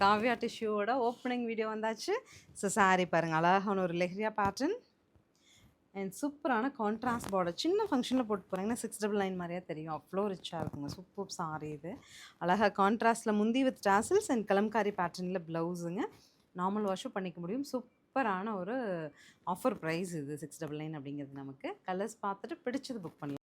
Kavya டிஷ்யூவோட opening video வந்தாச்சு. So sari பாருங்கள், அழகான ஒரு லெஹரியா பேட்டர்ன் அண்ட் சூப்பரான கான்ட்ராஸ்ட் பார்டர். சின்ன ஃபங்க்ஷனில் போட்டு போகிறாங்கன்னா 699 மாதிரியே தெரியும், அவ்வளோ ரிச்சாக இருக்குங்க. சூப்பர் சாரீ இது. அழகாக கான்ட்ராஸ்ட்டில் முந்தி வித் டாசல்ஸ் அண்ட் கலம்காரி பேட்டர்னில் ப்ளவுஸுங்க. நார்மல் வாஷும் பண்ணிக்க முடியும். சூப்பரான ஒரு ஆஃபர் ப்ரைஸ் இது 699 அப்படிங்கிறது. நமக்கு கலர்ஸ் பார்த்துட்டு பிடிச்சது புக் பண்ணலாம்.